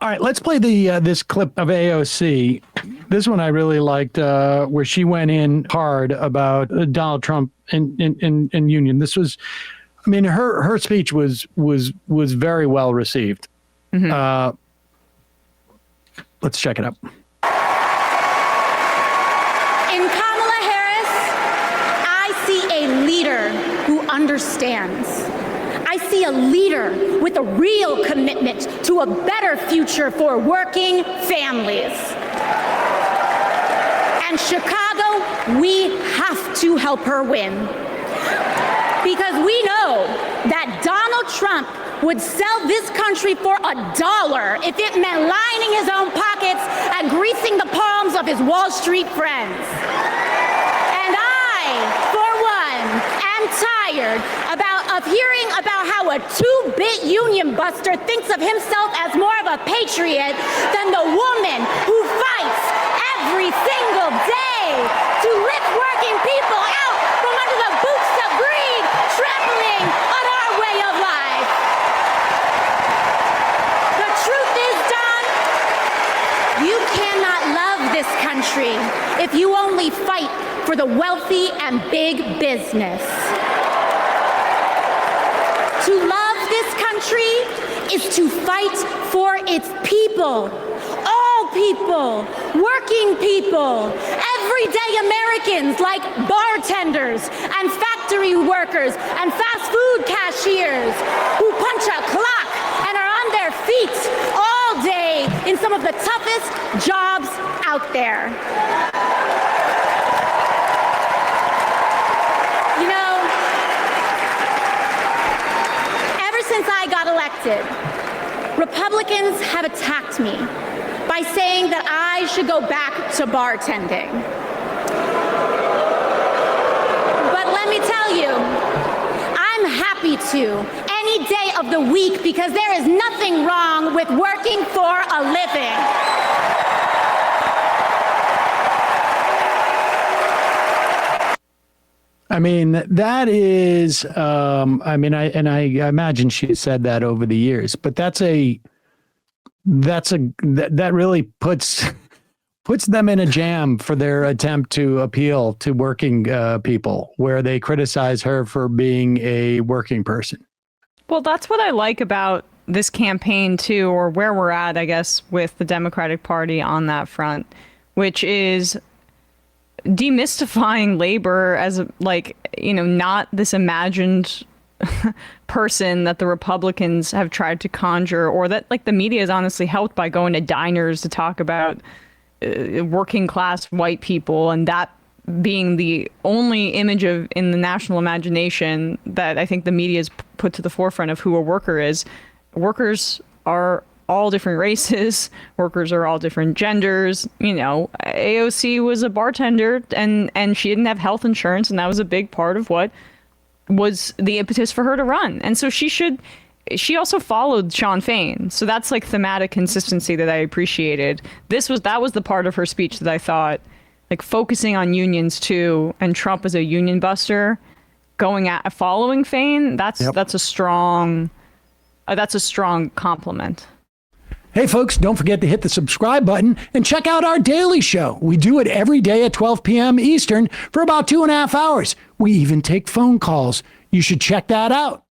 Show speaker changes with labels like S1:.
S1: All right, let's play the this clip of AOC. This one I really liked, where she went in hard about Donald Trump and union. This was, I mean, her speech was very well received. Mm-hmm. Let's check it out.
S2: In Kamala Harris, I see a leader who understands. I see a leader with a real commitment to a better future for working families. And Chicago, we have to help her win. Because we know that Donald Trump would sell this country for $1 if it meant lining his own pockets and greasing the palms of his Wall Street friends. And I, for one, am tired of hearing about how a two-bit union buster thinks of himself as more of a patriot than the woman who fights every single day to lift working people out from under the boots of greed, trampling on our way of life. The truth is, Don, you cannot love this country if you only fight for the wealthy and big business. To love this country is to fight for its people, all people, working people, everyday Americans like bartenders and factory workers and fast food cashiers who punch a clock and are on their feet all day in some of the toughest jobs out there. Since I got elected, Republicans have attacked me by saying that I should go back to bartending. But let me tell you, I'm happy to any day of the week because there is nothing wrong with working for a living.
S1: I mean, that is, I mean, I imagine she said that over the years, but that really puts them in a jam for their attempt to appeal to working people, where they criticize her for being a working person.
S3: Well, that's what I like about this campaign too, or where we're at, I guess, with the Democratic Party on that front, which is demystifying labor as not this imagined person that the Republicans have tried to conjure, or that the media is honestly helped by going to diners to talk about working class white people, and that being the only image of in the national imagination that I think the media has put to the forefront of who a worker is. Workers are all different races, workers are all different genders. AOC was a bartender and she didn't have health insurance, and that was a big part of what was the impetus for her to run. And so she also followed Sean Fain. So that's thematic consistency that I appreciated. That was the part of her speech that I thought focusing on unions too, and Trump as a union buster following Fain. That's a strong compliment.
S1: Hey, folks, don't forget to hit the subscribe button and check out our daily show. We do it every day at 12 p.m. Eastern for about 2.5 hours. We even take phone calls. You should check that out.